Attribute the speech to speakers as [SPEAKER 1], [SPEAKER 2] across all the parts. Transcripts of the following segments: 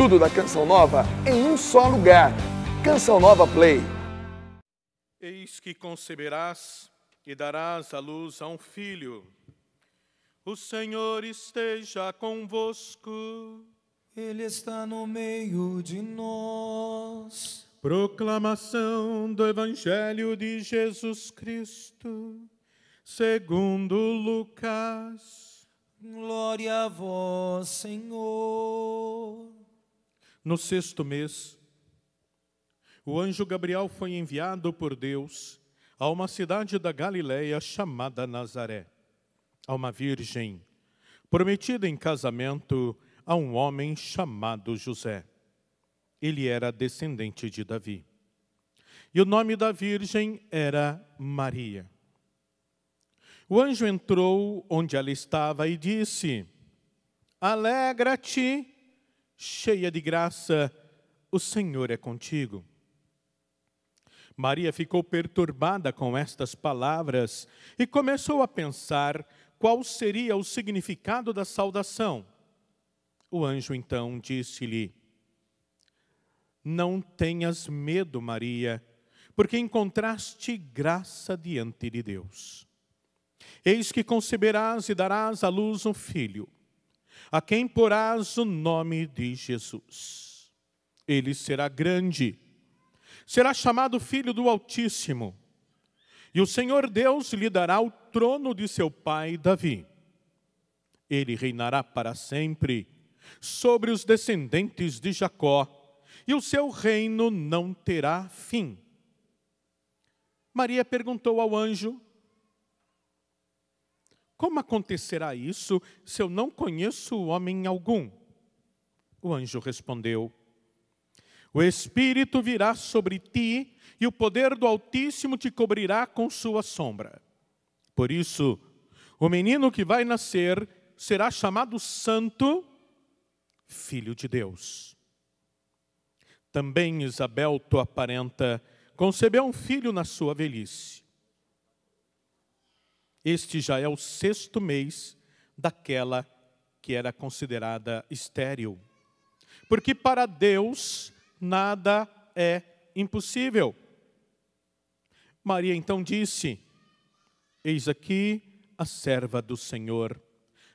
[SPEAKER 1] tudo da Canção Nova em um só lugar. Canção Nova Play.
[SPEAKER 2] Eis que conceberás e darás à luz a um filho. O Senhor esteja convosco.
[SPEAKER 3] Ele está no meio de nós.
[SPEAKER 2] Proclamação do Evangelho de Jesus Cristo, segundo Lucas.
[SPEAKER 3] Glória a vós, Senhor.
[SPEAKER 2] No 6º mês, o anjo Gabriel foi enviado por Deus a uma cidade da Galileia chamada Nazaré, a uma virgem, prometida em casamento a um homem chamado José. Ele era descendente de Davi. E o nome da virgem era Maria. O anjo entrou onde ela estava e disse: Alegra-te, cheia de graça, o Senhor é contigo. Maria ficou perturbada com estas palavras e começou a pensar qual seria o significado da saudação. O anjo então disse-lhe: Não tenhas medo, Maria, porque encontraste graça diante de Deus. Eis que conceberás e darás à luz um filho, a quem porás o nome de Jesus. Ele será grande, será chamado Filho do Altíssimo, e o Senhor Deus lhe dará o trono de seu pai Davi. Ele reinará para sempre sobre os descendentes de Jacó, e o seu reino não terá fim. Maria perguntou ao anjo: Como acontecerá isso se eu não conheço homem algum? O anjo respondeu: O Espírito virá sobre ti e o poder do Altíssimo te cobrirá com sua sombra. Por isso, o menino que vai nascer será chamado Santo, Filho de Deus. Também Isabel, tua parenta, concebeu um filho na sua velhice. Este já é o 6º mês daquela que era considerada estéril. Porque para Deus nada é impossível. Maria então disse: Eis aqui a serva do Senhor.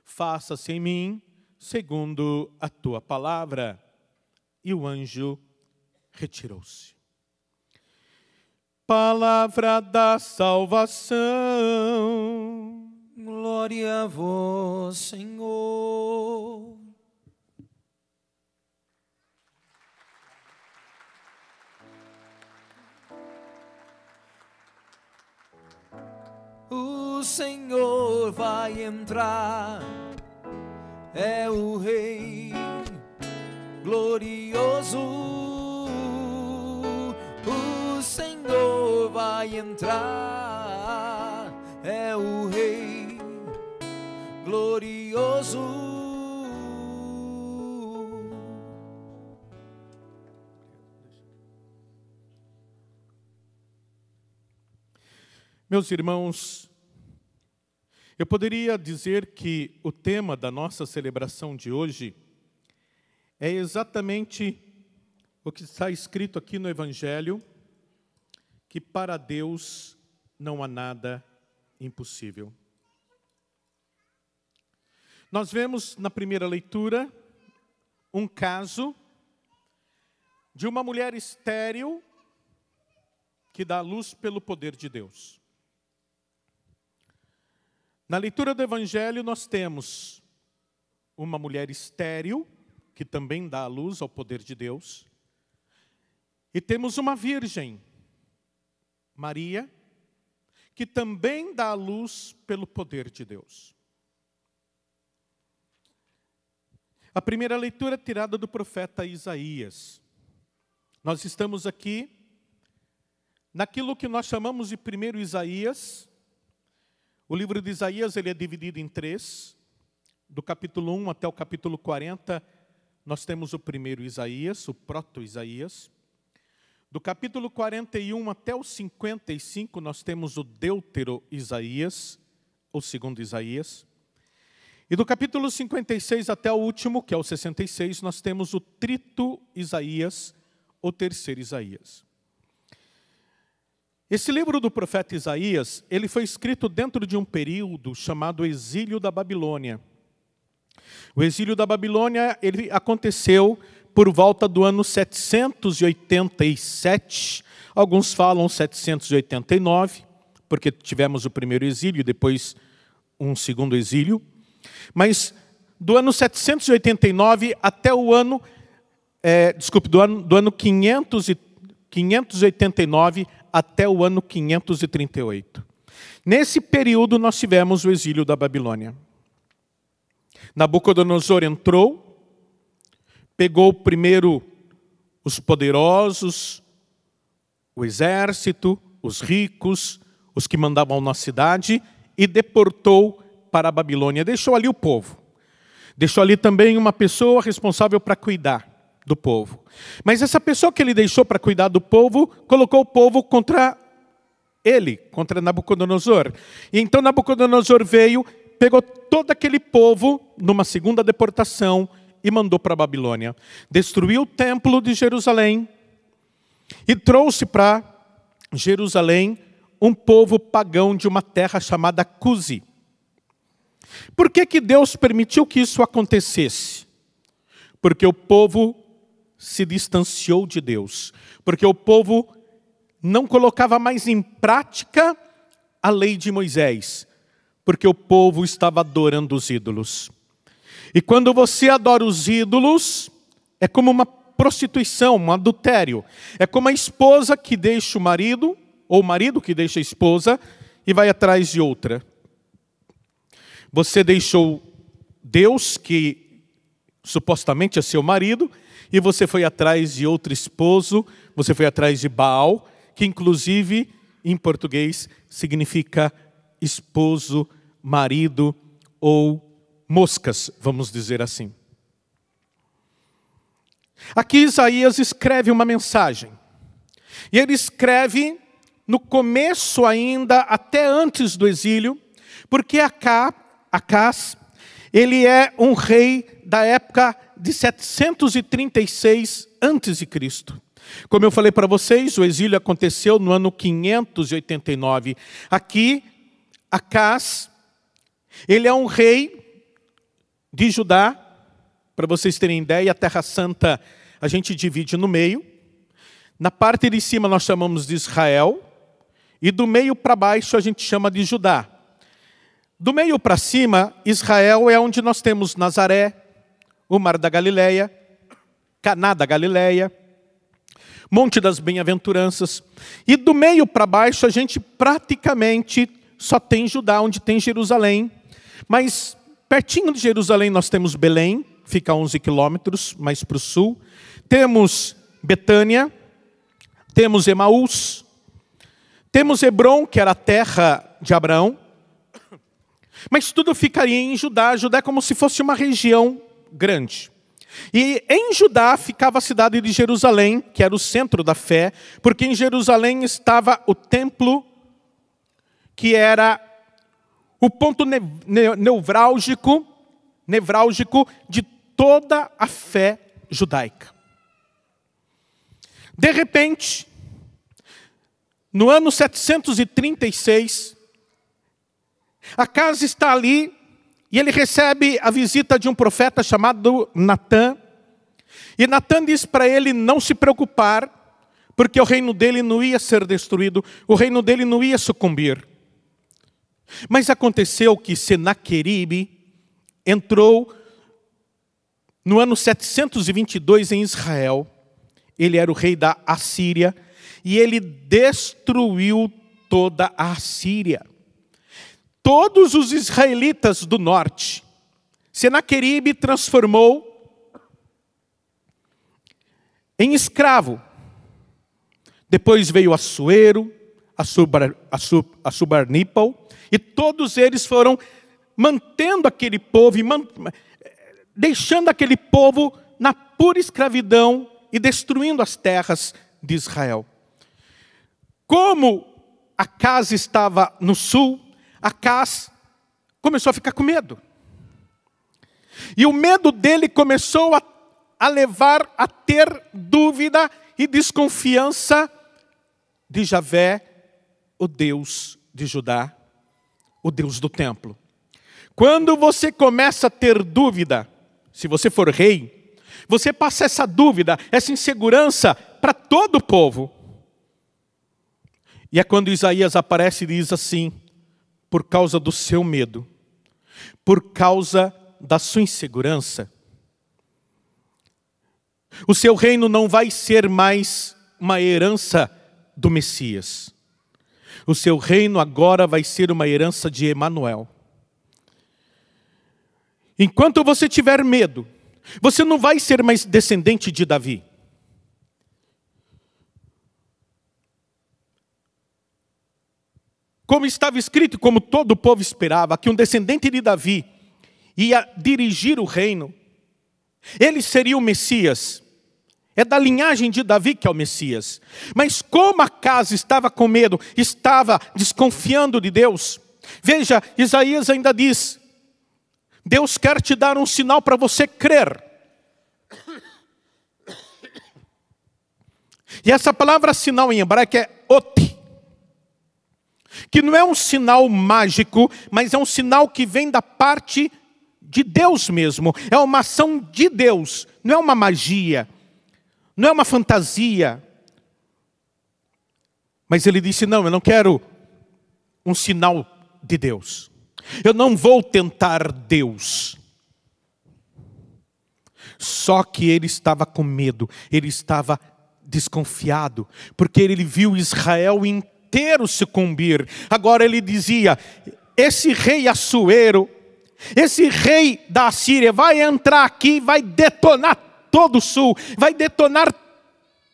[SPEAKER 2] Faça-se em mim segundo a tua palavra. E o anjo retirou-se. Palavra da salvação.
[SPEAKER 3] Glória a vós, Senhor. O Senhor vai entrar, é o Rei glorioso. O Senhor vai entrar, é o Rei glorioso.
[SPEAKER 2] Meus irmãos, eu poderia dizer que o tema da nossa celebração de hoje é exatamente o que está escrito aqui no Evangelho, que para Deus não há nada impossível. Nós vemos na primeira leitura um caso de uma mulher estéril que dá à luz pelo poder de Deus. Na leitura do Evangelho nós temos uma mulher estéril que também dá à luz ao poder de Deus. E temos uma virgem, Maria, que também dá à luz pelo poder de Deus. A primeira leitura é tirada do profeta Isaías. Nós estamos aqui naquilo que nós chamamos de primeiro Isaías. O livro de Isaías ele é dividido em 3. Do capítulo 1 até o capítulo 40, nós temos o primeiro Isaías, o proto-Isaías. Do capítulo 41 até o 55, nós temos o Deutero-Isaías, o segundo Isaías. E do capítulo 56 até o último, que é o 66, nós temos o trito Isaías, ou terceiro Isaías. Esse livro do profeta Isaías, ele foi escrito dentro de um período chamado exílio da Babilônia. O exílio da Babilônia, ele aconteceu por volta do ano 787, alguns falam 789, porque tivemos o primeiro exílio e depois um segundo exílio. Mas do ano 789 até o ano, do ano 589 até o ano 538. Nesse período nós tivemos o exílio da Babilônia. Nabucodonosor entrou, pegou primeiro os poderosos, o exército, os ricos, os que mandavam na cidade e deportou para a Babilônia. Deixou ali o povo. Deixou ali também uma pessoa responsável para cuidar do povo. Mas essa pessoa que ele deixou para cuidar do povo, colocou o povo contra ele, contra Nabucodonosor. E então Nabucodonosor veio, pegou todo aquele povo numa segunda deportação e mandou para a Babilônia. Destruiu o templo de Jerusalém e trouxe para Jerusalém um povo pagão de uma terra chamada Cusi. Por que Deus permitiu que isso acontecesse? Porque o povo se distanciou de Deus. Porque o povo não colocava mais em prática a lei de Moisés. Porque o povo estava adorando os ídolos. E quando você adora os ídolos, é como uma prostituição, um adultério. É como a esposa que deixa o marido, ou o marido que deixa a esposa e vai atrás de outra. Você deixou Deus, que supostamente é seu marido, e você foi atrás de outro esposo, você foi atrás de Baal, que inclusive em português significa esposo, marido ou moscas, vamos dizer assim. Aqui Isaías escreve uma mensagem. E ele escreve no começo ainda, até antes do exílio, porque Acás, ele é um rei da época de 736 a.C. Como eu falei para vocês, o exílio aconteceu no ano 589. Aqui, Acás, ele é um rei de Judá. Para vocês terem ideia, a Terra Santa a gente divide no meio. Na parte de cima nós chamamos de Israel. E do meio para baixo a gente chama de Judá. Do meio para cima, Israel é onde nós temos Nazaré, o Mar da Galileia, Caná da Galileia, Monte das Bem-aventuranças. E do meio para baixo a gente praticamente só tem Judá, onde tem Jerusalém. Mas pertinho de Jerusalém nós temos Belém, fica a 11 quilômetros mais para o sul. Temos Betânia, temos Emaús, temos Hebrom, que era a terra de Abraão. Mas tudo ficaria em Judá. Judá é como se fosse uma região grande. E em Judá ficava a cidade de Jerusalém, que era o centro da fé, porque em Jerusalém estava o templo, que era o ponto nevrálgico de toda a fé judaica. De repente, no ano 736, Acás está ali e ele recebe a visita de um profeta chamado Natã. E Natã diz para ele não se preocupar, porque o reino dele não ia ser destruído, o reino dele não ia sucumbir. Mas aconteceu que Senaqueribe entrou no ano 722 em Israel. Ele era o rei da Assíria e ele destruiu toda a Assíria. Todos os israelitas do norte, Senaqueribe transformou em escravo. Depois veio Assuero, Assurbanipal, e todos eles foram mantendo aquele povo, deixando aquele povo na pura escravidão e destruindo as terras de Israel. Como Acás estava no sul, Acás começou a ficar com medo. E o medo dele começou a levar a ter dúvida e desconfiança de Javé, o Deus de Judá, o Deus do templo. Quando você começa a ter dúvida, se você for rei, você passa essa dúvida, essa insegurança para todo o povo. E é quando Isaías aparece e diz assim: por causa do seu medo, por causa da sua insegurança, o seu reino não vai ser mais uma herança do Messias. O seu reino agora vai ser uma herança de Emanuel. Enquanto você tiver medo, você não vai ser mais descendente de Davi. Como estava escrito, como todo o povo esperava, que um descendente de Davi ia dirigir o reino. Ele seria o Messias. É da linhagem de Davi que é o Messias. Mas como Acaz estava com medo, estava desconfiando de Deus. Veja, Isaías ainda diz: Deus quer te dar um sinal para você crer. E essa palavra sinal em hebraico é ot, que não é um sinal mágico, mas é um sinal que vem da parte de Deus mesmo. É uma ação de Deus, não é uma magia, não é uma fantasia. Mas ele disse: não, eu não quero um sinal de Deus. Eu não vou tentar Deus. Só que ele estava com medo, ele estava desconfiado, porque ele viu Israel inteiro sucumbir. Agora ele dizia: esse rei Assuero, esse rei da Assíria vai entrar aqui, vai detonar todo o sul, vai detonar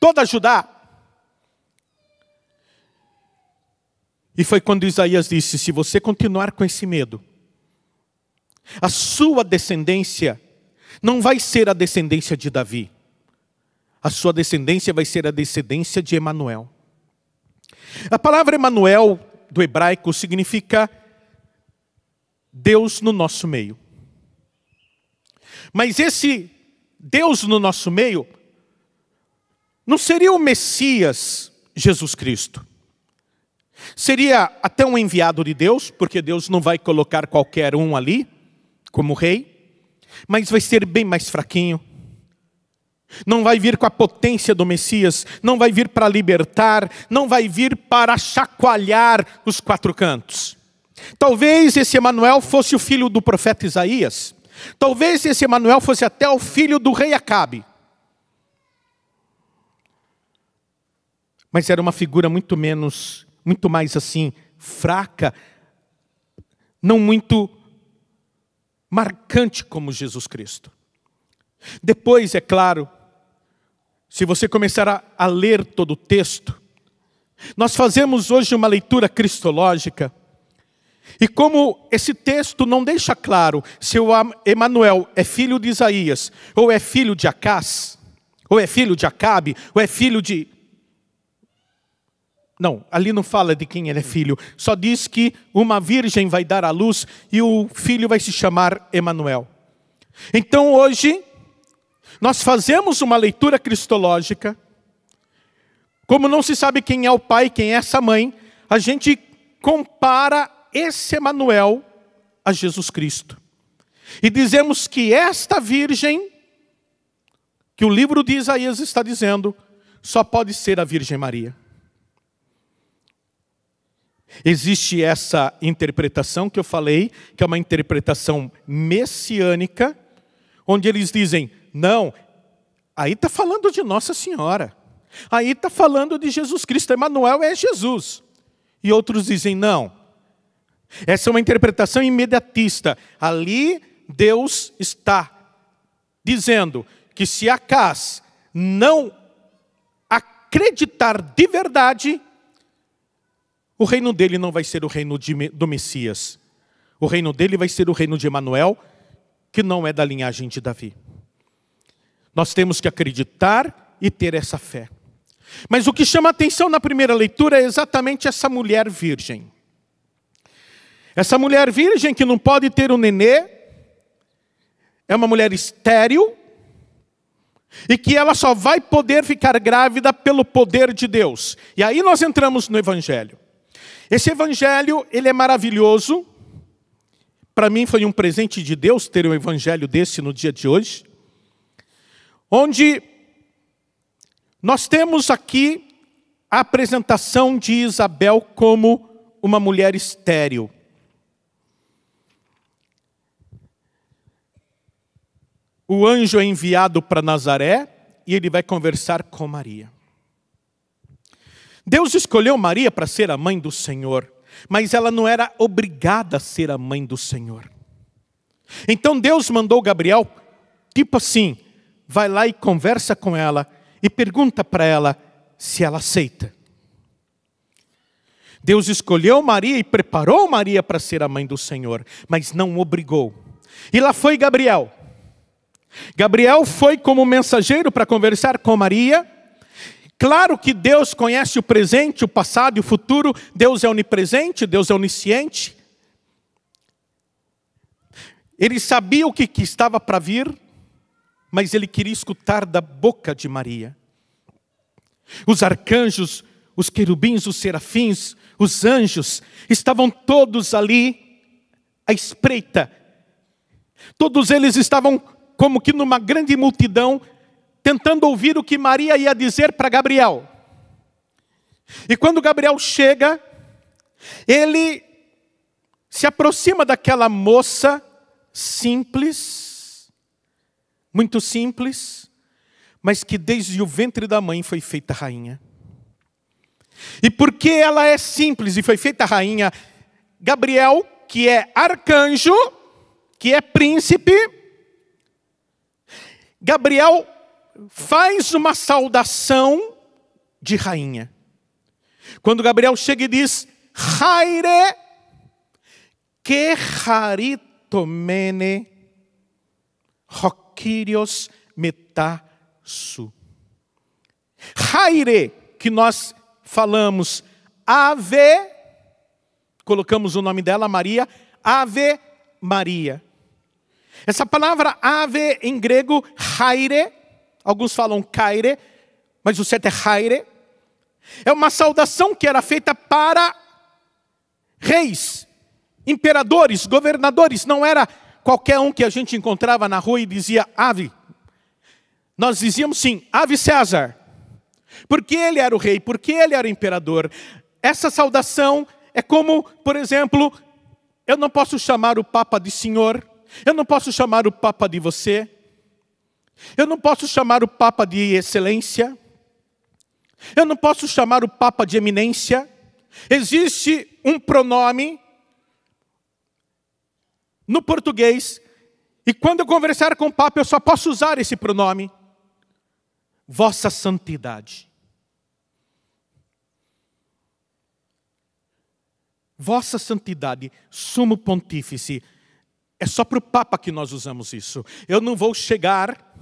[SPEAKER 2] toda Judá. E foi quando Isaías disse: se você continuar com esse medo, a sua descendência não vai ser a descendência de Davi. A sua descendência vai ser a descendência de Emanuel. A palavra Emanuel, do hebraico, significa Deus no nosso meio. Mas esse Deus no nosso meio não seria o Messias Jesus Cristo. Seria até um enviado de Deus, porque Deus não vai colocar qualquer um ali como rei, mas vai ser bem mais fraquinho. Não vai vir com a potência do Messias, não vai vir para libertar, não vai vir para chacoalhar os quatro cantos. Talvez esse Emanuel fosse o filho do profeta Isaías. Talvez esse Emanuel fosse até o filho do rei Acabe. Mas era uma figura muito mais assim, fraca, não muito marcante como Jesus Cristo. Depois, é claro, se você começar a ler todo o texto, nós fazemos hoje uma leitura cristológica, e como esse texto não deixa claro se o Emanuel é filho de Isaías, ou é filho de Acaz, ou é filho de Acabe, ou é filho de... Não, ali não fala de quem ele é filho, só diz que uma virgem vai dar à luz e o filho vai se chamar Emanuel. Então hoje, nós fazemos uma leitura cristológica. Como não se sabe quem é o pai, quem é essa mãe, a gente compara esse Emanuel a Jesus Cristo. E dizemos que esta virgem, que o livro de Isaías está dizendo, só pode ser a Virgem Maria. Existe essa interpretação que eu falei, que é uma interpretação messiânica, onde eles dizem: não, aí está falando de Nossa Senhora, aí está falando de Jesus Cristo, Emanuel é Jesus. E outros dizem: não, essa é uma interpretação imediatista. Ali Deus está dizendo que se Acaz não acreditar de verdade, o reino dele não vai ser o reino do Messias. O reino dele vai ser o reino de Emanuel, que não é da linhagem de Davi. Nós temos que acreditar e ter essa fé. Mas o que chama a atenção na primeira leitura é exatamente essa mulher virgem. Essa mulher virgem que não pode ter um nenê, é uma mulher estéril e que ela só vai poder ficar grávida pelo poder de Deus. E aí nós entramos no Evangelho. Esse Evangelho, ele é maravilhoso. Para mim foi um presente de Deus ter um Evangelho desse no dia de hoje. Onde nós temos aqui a apresentação de Isabel como uma mulher estéril. O anjo é enviado para Nazaré e ele vai conversar com Maria. Deus escolheu Maria para ser a mãe do Senhor, mas ela não era obrigada a ser a mãe do Senhor. Então Deus mandou Gabriel, tipo assim, vai lá e conversa com ela e pergunta para ela se ela aceita. Deus escolheu Maria e preparou Maria para ser a mãe do Senhor, mas não obrigou. E lá foi Gabriel. Gabriel foi como mensageiro para conversar com Maria. Claro que Deus conhece o presente, o passado e o futuro. Deus é onipresente, Deus é onisciente. Ele sabia o que estava para vir, mas ele queria escutar da boca de Maria. Os arcanjos, os querubins, os serafins, os anjos, estavam todos ali à espreita. Todos eles estavam como que numa grande multidão, tentando ouvir o que Maria ia dizer para Gabriel. E quando Gabriel chega, ele se aproxima daquela moça simples, muito simples, mas que desde o ventre da mãe foi feita rainha. E porque ela é simples e foi feita rainha, Gabriel, que é arcanjo, que é príncipe, Gabriel faz uma saudação de rainha. Quando Gabriel chega e diz, Haire que haritomene hokirios metasu. Haire, que nós falamos, Ave, colocamos o nome dela, Maria, Ave Maria. Essa palavra ave em grego, haire, alguns falam kaire, mas o certo é haire. É uma saudação que era feita para reis, imperadores, governadores. Não era qualquer um que a gente encontrava na rua e dizia ave. Nós dizíamos sim, ave César. Porque ele era o rei, porque ele era o imperador. Essa saudação é como, por exemplo, eu não posso chamar o Papa de senhor. Eu não posso chamar o Papa de você. Eu não posso chamar o Papa de excelência. Eu não posso chamar o Papa de eminência. Existe um pronome no português, e quando eu conversar com o Papa, eu só posso usar esse pronome. Vossa Santidade. Vossa Santidade, Sumo Pontífice. É só para o Papa que nós usamos isso. Eu não vou chegar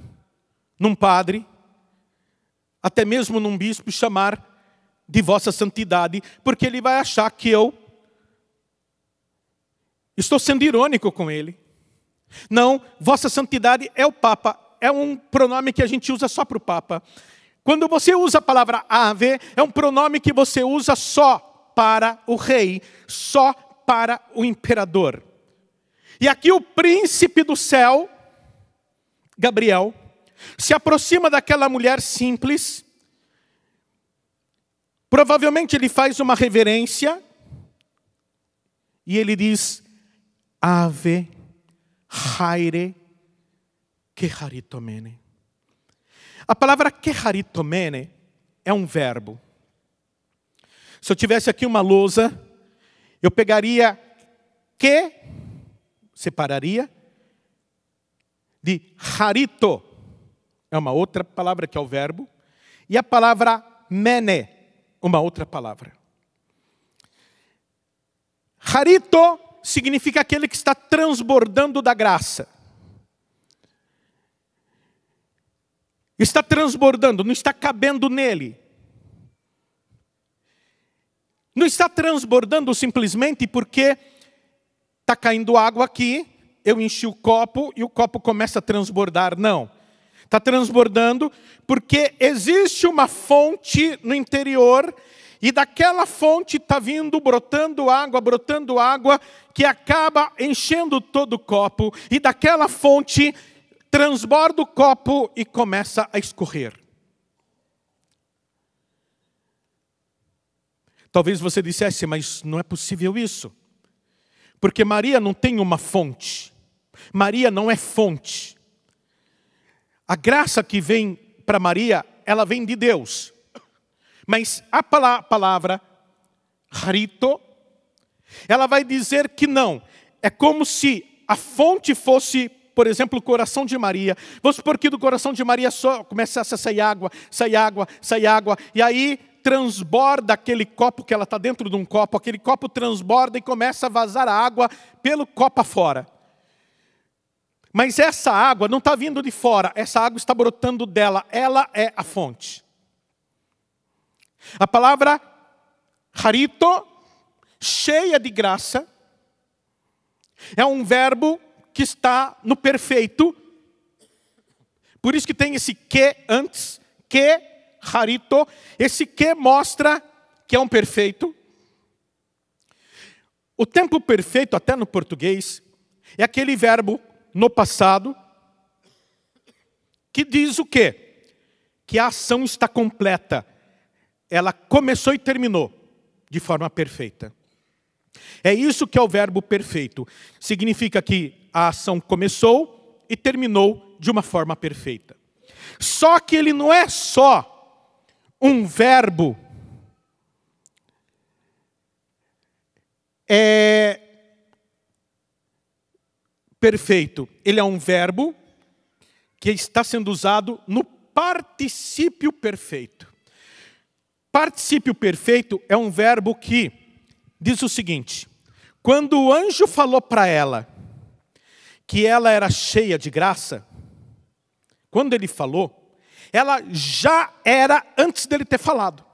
[SPEAKER 2] num padre, até mesmo num bispo, e chamar de Vossa Santidade, porque ele vai achar que eu estou sendo irônico com ele. Não, Vossa Santidade é o Papa. É um pronome que a gente usa só para o Papa. Quando você usa a palavra ave, é um pronome que você usa só para o rei, só para o imperador. E aqui o príncipe do céu, Gabriel, se aproxima daquela mulher simples. Provavelmente ele faz uma reverência. E ele diz, Ave, Haire, Keharitomene. A palavra Keharitomene é um verbo. Se eu tivesse aqui uma lousa, eu pegaria que, separaria, de harito, é uma outra palavra que é o verbo, e a palavra mene, uma outra palavra. Harito significa aquele que está transbordando da graça. Está transbordando, não está cabendo nele. Não está transbordando simplesmente porque está caindo água aqui eu enchi o copo e o copo começa a transbordar. Não. Está transbordando porque existe uma fonte no interior e daquela fonte está vindo, brotando água, que acaba enchendo todo o copo. E daquela fonte transborda o copo e começa a escorrer. Talvez você dissesse, mas não é possível isso. Porque Maria não tem uma fonte. Maria não é fonte. A graça que vem para Maria, ela vem de Deus. Mas a palavra charito, ela vai dizer que não. É como se a fonte fosse, por exemplo, o coração de Maria. Vamos supor que do coração de Maria só começasse a sair água. E aí transborda aquele copo, que ela está dentro de um copo. Aquele copo transborda e começa a vazar a água pelo copo afora. Mas essa água não está vindo de fora. Essa água está brotando dela. Ela é a fonte. A palavra charito, cheia de graça, é um verbo que está no perfeito. Por isso que tem esse que antes, que, charito. Esse que mostra que é um perfeito. O tempo perfeito, até no português, é aquele verbo no passado, que diz o quê? Que a ação está completa. Ela começou e terminou de forma perfeita. É isso que é o verbo perfeito. Significa que a ação começou e terminou de uma forma perfeita. Só que ele não é só um verbo perfeito. Ele é um verbo que está sendo usado no particípio perfeito. Particípio perfeito é um verbo que diz o seguinte: quando o anjo falou para ela que ela era cheia de graça, quando ele falou, ela já era antes dele ter falado.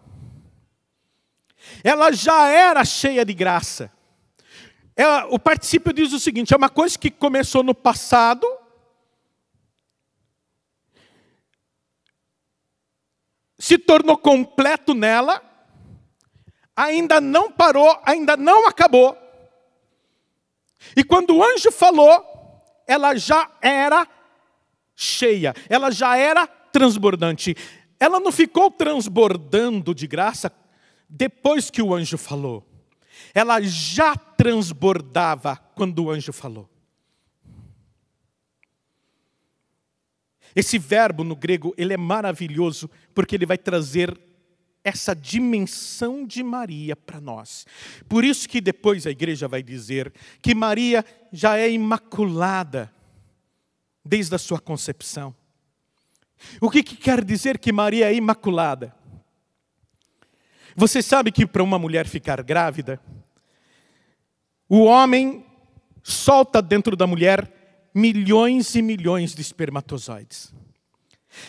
[SPEAKER 2] Ela já era cheia de graça. O particípio diz o seguinte: é uma coisa que começou no passado, se tornou completo nela, ainda não parou, ainda não acabou. E quando o anjo falou, ela já era cheia, ela já era transbordante. Ela não ficou transbordando de graça depois que o anjo falou. Ela já transbordava quando o anjo falou. Esse verbo no grego, ele é maravilhoso, porque ele vai trazer essa dimensão de Maria para nós. Por isso que depois a igreja vai dizer que Maria já é imaculada desde a sua concepção. O que quer dizer que Maria é imaculada? Você sabe que para uma mulher ficar grávida, o homem solta dentro da mulher milhões e milhões de espermatozoides.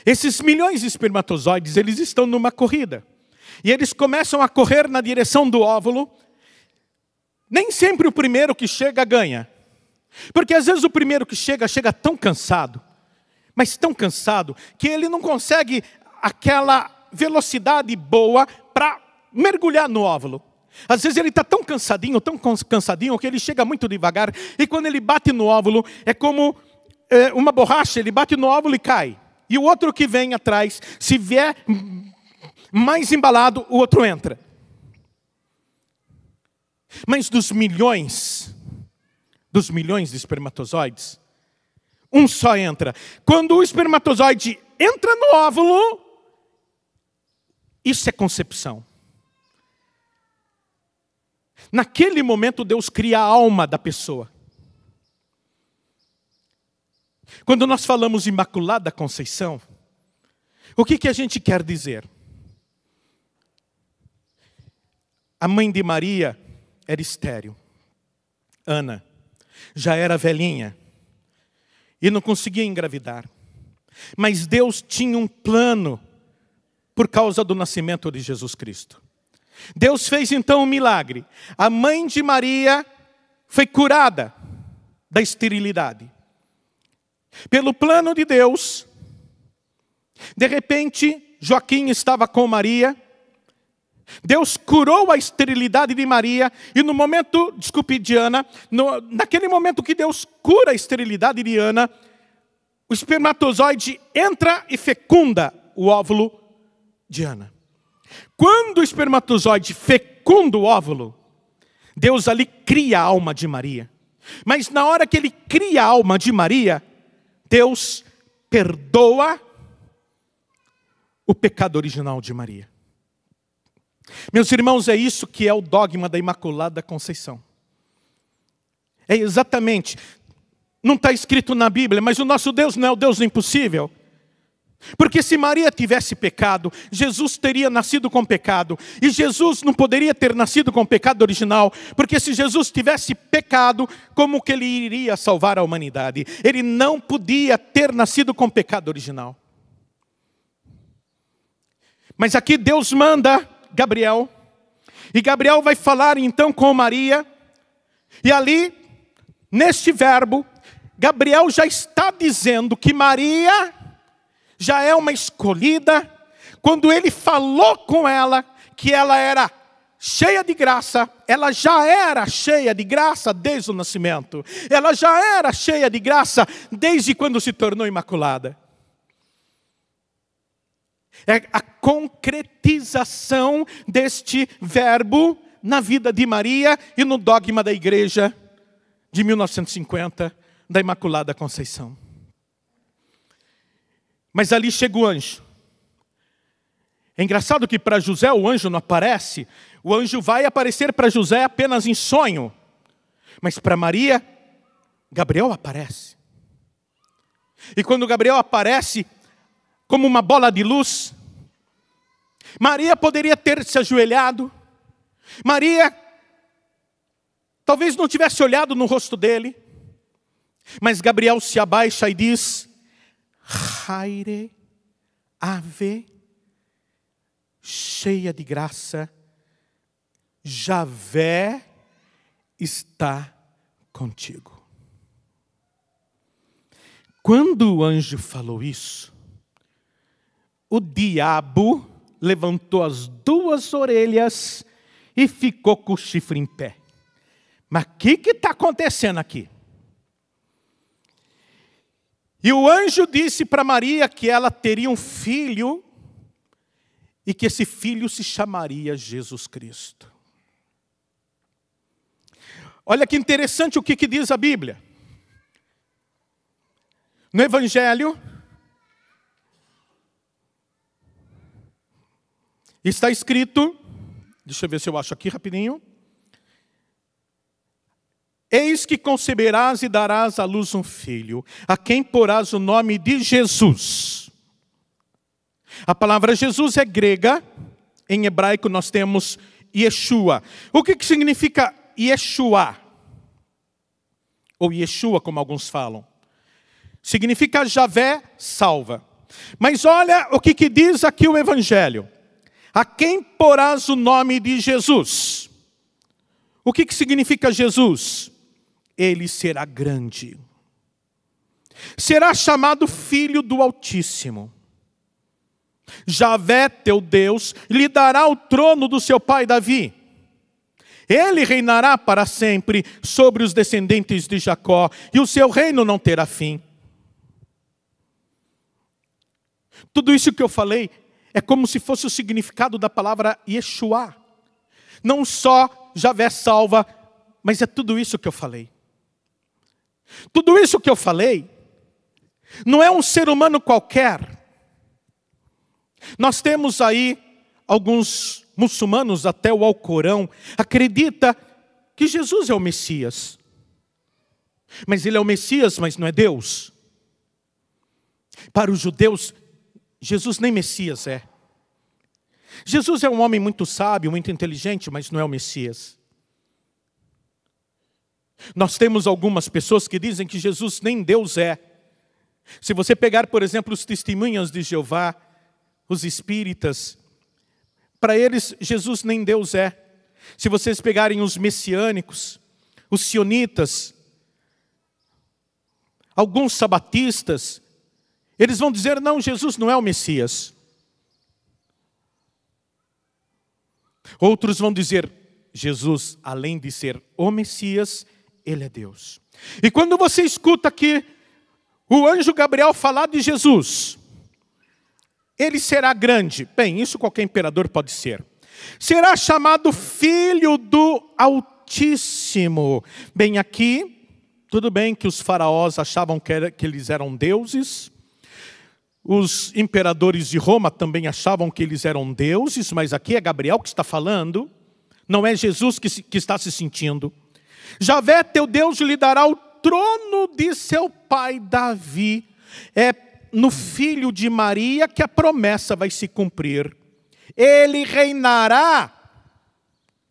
[SPEAKER 2] Esses milhões de espermatozoides, eles estão numa corrida. E eles começam a correr na direção do óvulo. Nem sempre o primeiro que chega ganha. Porque às vezes o primeiro que chega tão cansado. Mas tão cansado que ele não consegue aquela velocidade boa para mergulhar no óvulo. Às vezes ele está tão cansadinho que ele chega muito devagar. E quando ele bate no óvulo, é como uma borracha, ele bate no óvulo e cai. E o outro que vem atrás, se vier mais embalado, o outro entra. Mas dos milhões de espermatozoides, um só entra. Quando o espermatozoide entra no óvulo, isso é concepção. Naquele momento, Deus cria a alma da pessoa. Quando nós falamos Imaculada Conceição, o que a gente quer dizer? A mãe de Maria era estéril. Ana já era velhinha e não conseguia engravidar. Mas Deus tinha um plano por causa do nascimento de Jesus Cristo. Deus fez então um milagre. A mãe de Maria foi curada. da esterilidade. Pelo plano de Deus, de repente, Joaquim estava com Maria. Deus curou a esterilidade de Maria. E no momento, desculpe, de Ana, naquele momento que Deus cura a esterilidade de Ana, o espermatozoide entra e fecunda o óvulo de Ana. Quando o espermatozoide fecunda o óvulo, Deus ali cria a alma de Maria. Mas na hora que ele cria a alma de Maria, Deus perdoa o pecado original de Maria. Meus irmãos, é isso que é o dogma da Imaculada Conceição. É exatamente, não está escrito na Bíblia, mas o nosso Deus não é o Deus do impossível. Porque se Maria tivesse pecado, Jesus teria nascido com pecado. E Jesus não poderia ter nascido com pecado original. Porque se Jesus tivesse pecado, como que ele iria salvar a humanidade? Ele não podia ter nascido com pecado original. Mas aqui Deus manda Gabriel. E Gabriel vai falar então com Maria. E ali, neste verbo, Gabriel já está dizendo que Maria já é uma escolhida. Quando ele falou com ela, que ela era cheia de graça, ela já era cheia de graça desde o nascimento. Ela já era cheia de graça desde quando se tornou imaculada. É a concretização deste verbo na vida de Maria e no dogma da igreja de 1950, da Imaculada Conceição. Mas ali chega o anjo. É engraçado que para José o anjo não aparece. O anjo vai aparecer para José apenas em sonho. Mas para Maria, Gabriel aparece. E quando Gabriel aparece como uma bola de luz, Maria poderia ter se ajoelhado. Maria talvez não tivesse olhado no rosto dele. Mas Gabriel se abaixa e diz: Haire, ave, cheia de graça, Javé está contigo. Quando o anjo falou isso, o diabo levantou as duas orelhas e ficou com o chifre em pé. Mas o que está acontecendo aqui? E o anjo disse para Maria que ela teria um filho e que esse filho se chamaria Jesus Cristo. Olha que interessante o que diz a Bíblia. No Evangelho, está escrito, deixa eu ver se eu acho aqui rapidinho. Eis que conceberás e darás à luz um filho, a quem porás o nome de Jesus. A palavra Jesus é grega, em hebraico nós temos Yeshua. O que significa Yeshua? Ou Yeshua, como alguns falam. Significa Javé salva. Mas olha o que diz aqui o Evangelho. A quem porás o nome de Jesus? O que significa Jesus? Ele será grande. Será chamado Filho do Altíssimo. Javé, teu Deus, lhe dará o trono do seu pai Davi. Ele reinará para sempre sobre os descendentes de Jacó, e o seu reino não terá fim. Tudo isso que eu falei é como se fosse o significado da palavra Yeshua. Não só Javé salva, mas é tudo isso que eu falei. Tudo isso que eu falei não é um ser humano qualquer. Nós temos aí alguns muçulmanos, até o Alcorão, acredita que Jesus é o Messias. Mas ele é o Messias, mas não é Deus. Para os judeus, Jesus nem Messias é. Jesus é um homem muito sábio, muito inteligente, mas não é o Messias. Nós temos algumas pessoas que dizem que Jesus nem Deus é. Se você pegar, por exemplo, os testemunhas de Jeová, os espíritas, para eles Jesus nem Deus é. Se vocês pegarem os messiânicos, os sionitas, alguns sabatistas, eles vão dizer, não, Jesus não é o Messias. Outros vão dizer, Jesus, além de ser o Messias, Ele é Deus. E quando você escuta aqui o anjo Gabriel falar de Jesus, Ele será grande. Bem, isso qualquer imperador pode ser. Será chamado Filho do Altíssimo. Bem, aqui, tudo bem que os faraós achavam que eles eram deuses. Os imperadores de Roma também achavam que eles eram deuses, mas aqui é Gabriel que está falando. Não é Jesus que está se sentindo. Javé, teu Deus, lhe dará o trono de seu pai Davi. É no filho de Maria que a promessa vai se cumprir. Ele reinará,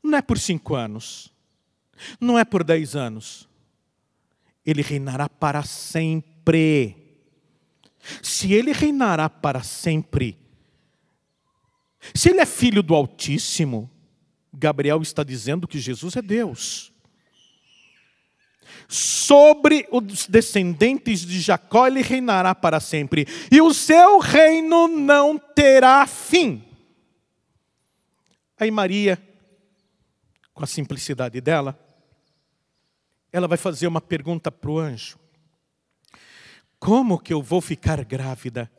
[SPEAKER 2] não é por 5 anos, não é por 10 anos. Ele reinará para sempre. Se ele reinará para sempre, se ele é filho do Altíssimo, Gabriel está dizendo que Jesus é Deus. Sobre os descendentes de Jacó ele reinará para sempre, e o seu reino não terá fim. Aí Maria, com a simplicidade dela, ela vai fazer uma pergunta para o anjo. Como que eu vou ficar grávida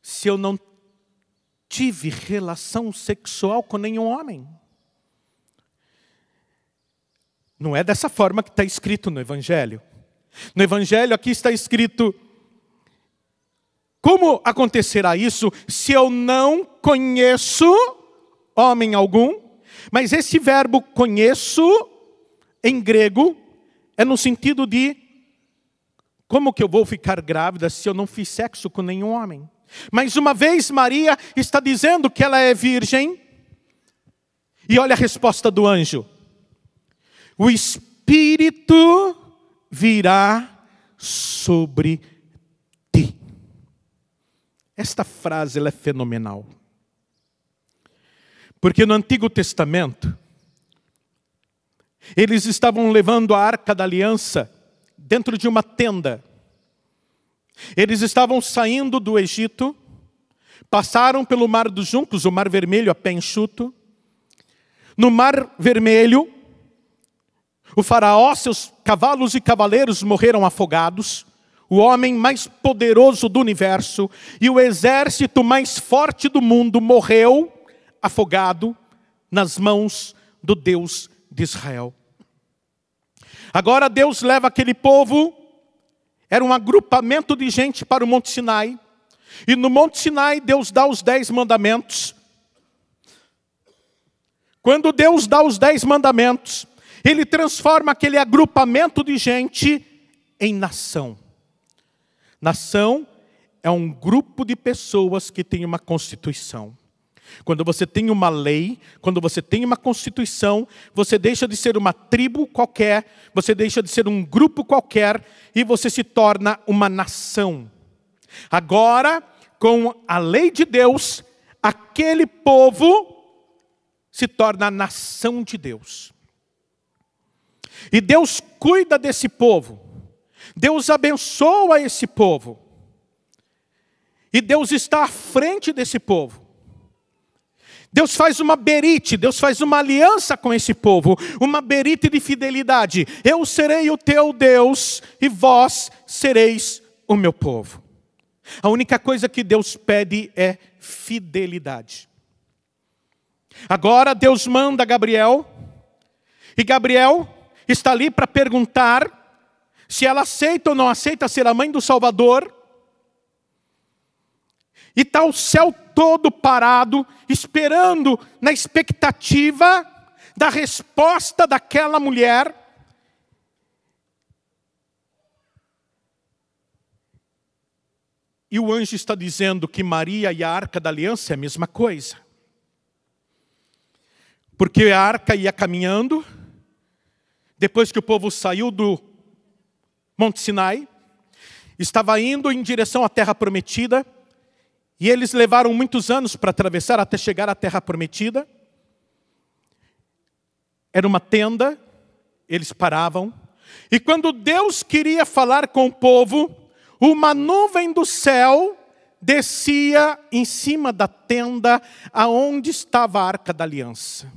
[SPEAKER 2] se eu não tive relação sexual com nenhum homem? Não é dessa forma que está escrito no Evangelho. No Evangelho aqui está escrito, como acontecerá isso se eu não conheço homem algum? Mas esse verbo conheço, em grego, é no sentido de, como que eu vou ficar grávida se eu não fiz sexo com nenhum homem? Mais uma vez Maria está dizendo que ela é virgem. E olha a resposta do anjo. O Espírito virá sobre ti. Esta frase ela é fenomenal. Porque no Antigo Testamento, eles estavam levando a Arca da Aliança dentro de uma tenda. Eles estavam saindo do Egito, passaram pelo Mar dos Juncos, o Mar Vermelho a pé enxuto. No Mar Vermelho, o faraó, seus cavalos e cavaleiros morreram afogados. O homem mais poderoso do universo e o exército mais forte do mundo morreu afogado nas mãos do Deus de Israel. Agora Deus leva aquele povo, era um agrupamento de gente para o Monte Sinai. E no Monte Sinai Deus dá os 10 mandamentos. Quando Deus dá os 10 mandamentos, Ele transforma aquele agrupamento de gente em nação. Nação é um grupo de pessoas que tem uma constituição. Quando você tem uma lei, quando você tem uma constituição, você deixa de ser uma tribo qualquer, você deixa de ser um grupo qualquer e você se torna uma nação. Agora, com a lei de Deus, aquele povo se torna a nação de Deus. E Deus cuida desse povo. Deus abençoa esse povo. E Deus está à frente desse povo. Deus faz uma berite, Deus faz uma aliança com esse povo, uma berite de fidelidade. Eu serei o teu Deus e vós sereis o meu povo. A única coisa que Deus pede é fidelidade. Agora Deus manda Gabriel, e Gabriel está ali para perguntar se ela aceita ou não aceita ser a mãe do Salvador. E está o céu todo parado, esperando, na expectativa da resposta daquela mulher. E o anjo está dizendo que Maria e a Arca da Aliança é a mesma coisa. Porque a arca ia caminhando, depois que o povo saiu do Monte Sinai, estava indo em direção à Terra Prometida, e eles levaram muitos anos para atravessar até chegar à Terra Prometida. Era uma tenda, eles paravam, E quando Deus queria falar com o povo, uma nuvem do céu descia em cima da tenda aonde estava a Arca da Aliança.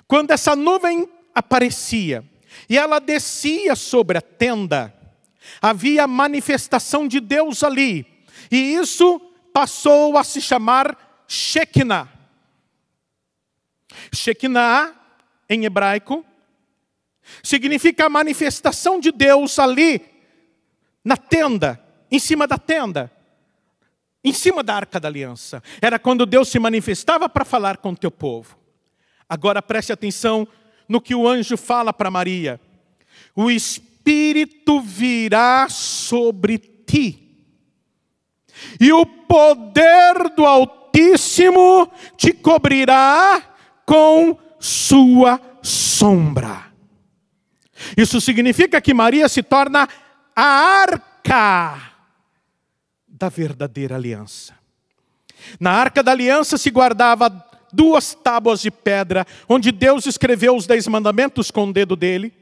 [SPEAKER 2] Quando essa nuvem aparecia e ela descia sobre a tenda, havia manifestação de Deus ali. E isso passou a se chamar Shekinah. Shekinah, em hebraico, significa a manifestação de Deus ali, na tenda, em cima da tenda, em cima da Arca da Aliança. Era quando Deus se manifestava para falar com o teu povo. Agora preste atenção no que o anjo fala para Maria. O Espírito virá sobre ti, e o poder do Altíssimo te cobrirá com sua sombra. Isso significa que Maria se torna a arca da verdadeira aliança. Na Arca da Aliança se guardava 2 tábuas de pedra, onde Deus escreveu os 10 mandamentos com o dedo dele.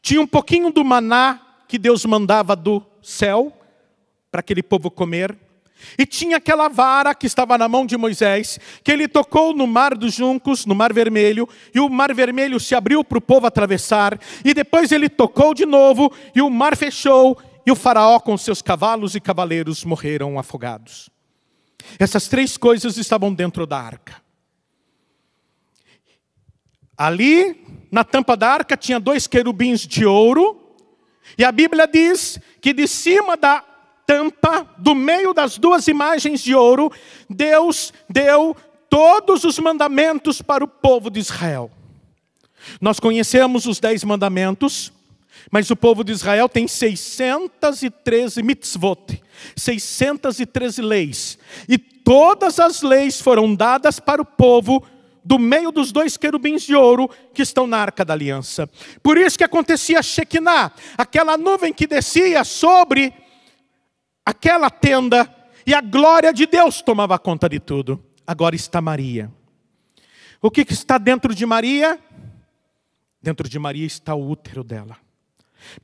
[SPEAKER 2] Tinha um pouquinho do maná que Deus mandava do céu para aquele povo comer. E tinha aquela vara que estava na mão de Moisés, que ele tocou no mar dos juncos, no mar vermelho, e o mar vermelho se abriu para o povo atravessar, e depois ele tocou de novo, e o mar fechou, e o faraó com seus cavalos e cavaleiros morreram afogados. Essas 3 coisas estavam dentro da arca. Ali, na tampa da arca, tinha 2 querubins de ouro, e a Bíblia diz que de cima da tampa, do meio das 2 imagens de ouro, Deus deu todos os mandamentos para o povo de Israel. Nós conhecemos os 10 mandamentos, mas o povo de Israel tem 613 mitzvot, 613 leis. E todas as leis foram dadas para o povo do meio dos 2 querubins de ouro que estão na Arca da Aliança. Por isso que acontecia a Shekinah, aquela nuvem que descia sobre aquela tenda, e a glória de Deus tomava conta de tudo. Agora está Maria. O que está dentro de Maria? Dentro de Maria está o útero dela,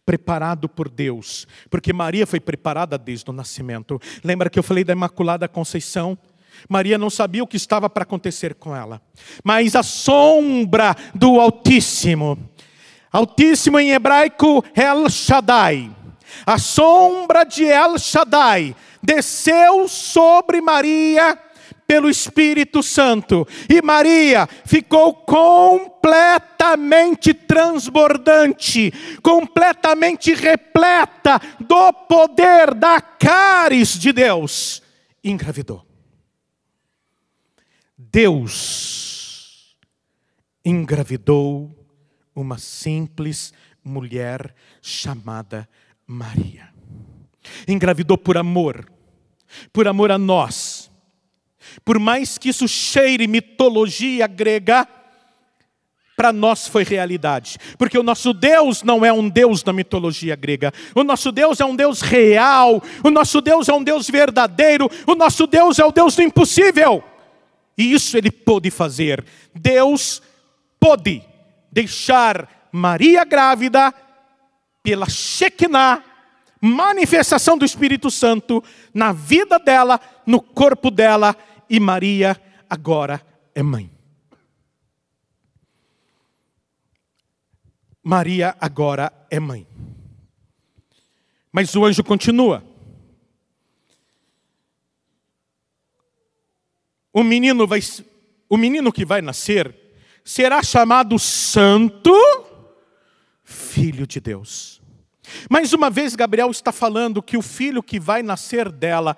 [SPEAKER 2] preparado por Deus, porque Maria foi preparada desde o nascimento. Lembra que eu falei da Imaculada Conceição? Maria não sabia o que estava para acontecer com ela, mas a sombra do Altíssimo, Altíssimo em hebraico El Shaddai, a sombra de El Shaddai desceu sobre Maria pelo Espírito Santo, e Maria ficou completamente transbordante, completamente repleta do poder da caris de Deus, e engravidou. Deus engravidou uma simples mulher chamada Maria. Engravidou por amor a nós. Por mais que isso cheire mitologia grega, para nós foi realidade. Porque o nosso Deus não é um Deus da mitologia grega. O nosso Deus é um Deus real. O nosso Deus é um Deus verdadeiro. O nosso Deus é o Deus do impossível. E isso Ele pôde fazer. Deus pôde deixar Maria grávida pela Shekinah, manifestação do Espírito Santo na vida dela, no corpo dela, e Maria agora é mãe. Maria agora é mãe. Mas o anjo continua. O menino que vai nascer será chamado Santo Filho de Deus. Mais uma vez Gabriel está falando que o filho que vai nascer dela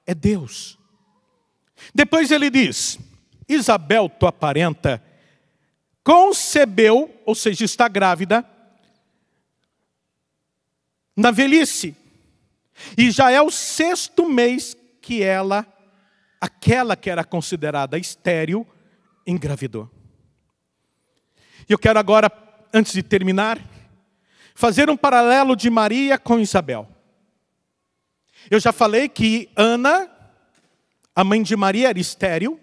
[SPEAKER 2] é Deus. Depois ele diz: Isabel, tua parenta, concebeu, ou seja, está grávida, na velhice. E já é o 6º mês que ela, aquela que era considerada estéril, engravidou. E eu quero agora, antes de terminar, fazer um paralelo de Maria com Isabel. Eu já falei que Ana, a mãe de Maria, era estéril.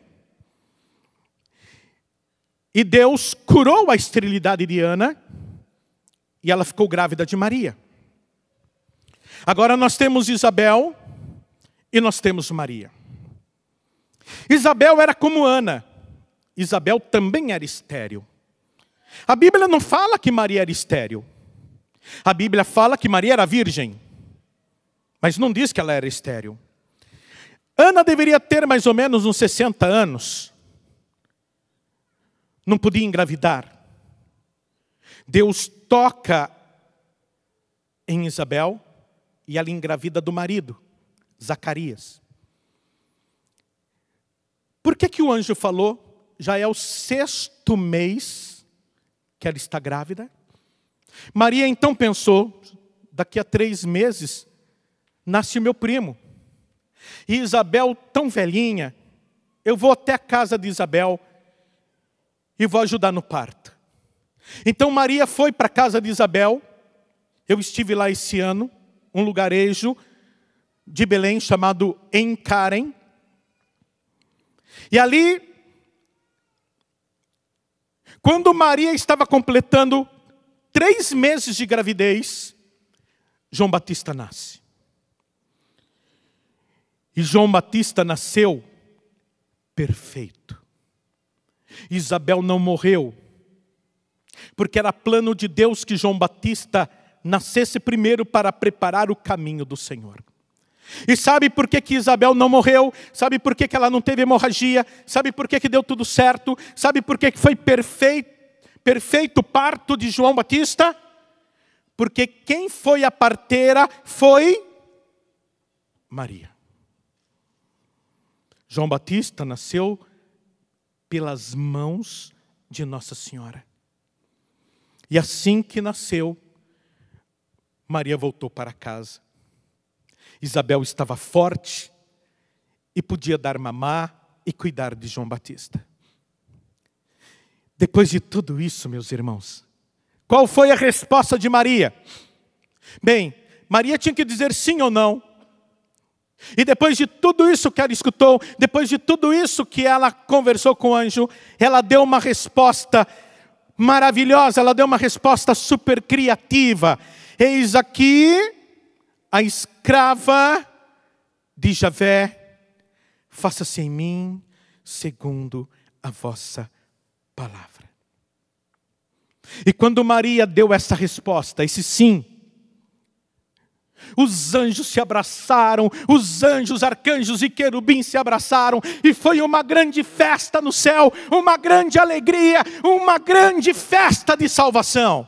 [SPEAKER 2] E Deus curou a esterilidade de Ana. E ela ficou grávida de Maria. Agora nós temos Isabel e nós temos Maria. Isabel era como Ana. Isabel também era estéril. A Bíblia não fala que Maria era estéril. A Bíblia fala que Maria era virgem. Mas não diz que ela era estéril. Ana deveria ter mais ou menos uns 60 anos. Não podia engravidar. Deus toca em Isabel e ela engravida do marido, Zacarias. Por que o anjo falou? Já é o 6º mês que ela está grávida. Maria então pensou, daqui a 3 meses, nasce o meu primo. E Isabel, tão velhinha, eu vou até a casa de Isabel e vou ajudar no parto. Então Maria foi para a casa de Isabel. Eu estive lá esse ano, um lugarejo de Belém chamado Encarem. E ali, quando Maria estava completando 3 meses de gravidez, João Batista nasce. E João Batista nasceu perfeito. Isabel não morreu, porque era plano de Deus que João Batista nascesse primeiro para preparar o caminho do Senhor. E sabe por que Isabel não morreu? Sabe por que ela não teve hemorragia? Sabe por que deu tudo certo? Sabe por que foi perfeito o parto de João Batista? Porque quem foi a parteira foi Maria. João Batista nasceu pelas mãos de Nossa Senhora. E assim que nasceu, Maria voltou para casa. Isabel estava forte e podia dar mamar e cuidar de João Batista. Depois de tudo isso, meus irmãos, qual foi a resposta de Maria? Bem, Maria tinha que dizer sim ou não. E depois de tudo isso que ela escutou, depois de tudo isso que ela conversou com o anjo, ela deu uma resposta maravilhosa, ela deu uma resposta super criativa. Eis aqui a escrava de Javé, faça-se em mim segundo a vossa palavra. E quando Maria deu essa resposta, esse sim, os anjos se abraçaram, os anjos, arcanjos e querubins se abraçaram, e foi uma grande festa no céu, uma grande alegria, uma grande festa de salvação.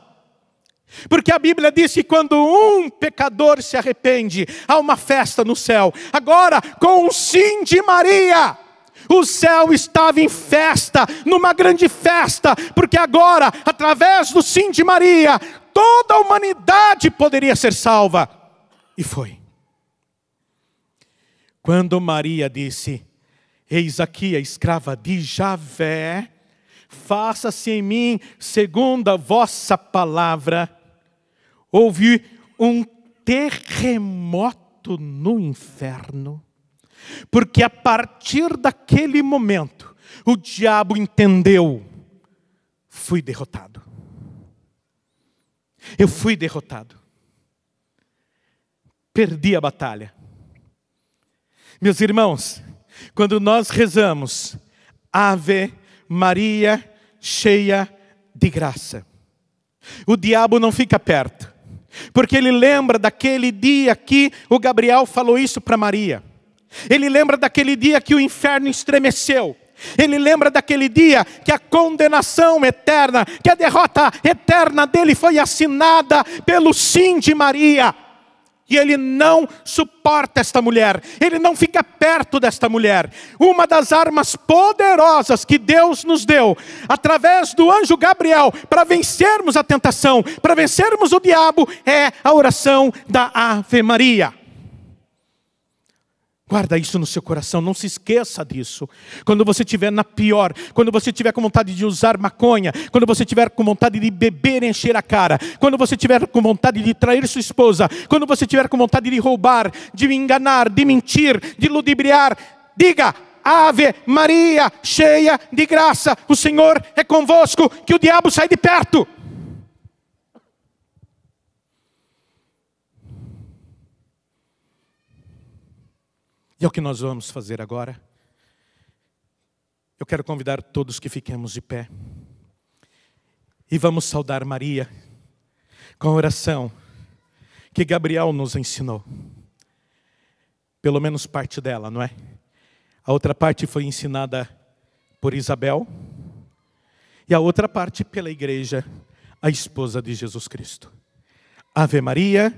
[SPEAKER 2] Porque a Bíblia diz que quando um pecador se arrepende, há uma festa no céu. Agora, com o sim de Maria, o céu estava em festa, numa grande festa, porque agora, através do sim de Maria, toda a humanidade poderia ser salva. E foi. Quando Maria disse, eis aqui a escrava de Javé, faça-se em mim segundo a vossa palavra, houve um terremoto no inferno, porque a partir daquele momento, o diabo entendeu, fui derrotado. Eu fui derrotado. Perdi a batalha. Meus irmãos, quando nós rezamos, Ave Maria, cheia de graça, o diabo não fica perto, porque ele lembra daquele dia que o Gabriel falou isso para Maria. Ele lembra daquele dia que o inferno estremeceu. Ele lembra daquele dia que a condenação eterna, que a derrota eterna dele foi assinada pelo sim de Maria. E ele não suporta esta mulher, ele não fica perto desta mulher. Uma das armas poderosas que Deus nos deu, através do anjo Gabriel, para vencermos a tentação, para vencermos o diabo, é a oração da Ave Maria. Guarda isso no seu coração, não se esqueça disso. Quando você estiver na pior, quando você estiver com vontade de usar maconha, quando você estiver com vontade de beber e encher a cara, quando você estiver com vontade de trair sua esposa, quando você estiver com vontade de roubar, de enganar, de mentir, de ludibriar, diga, Ave Maria, cheia de graça, o Senhor é convosco, que o diabo sai de perto. E é o que nós vamos fazer agora. Eu quero convidar todos que fiquemos de pé. E vamos saudar Maria com a oração que Gabriel nos ensinou. Pelo menos parte dela, não é? A outra parte foi ensinada por Isabel. E a outra parte pela igreja, a esposa de Jesus Cristo. Ave Maria.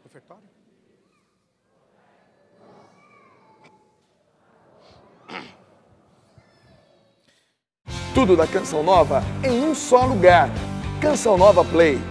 [SPEAKER 2] Ofertório?
[SPEAKER 1] Tudo da Canção Nova em um só lugar. Canção Nova Play.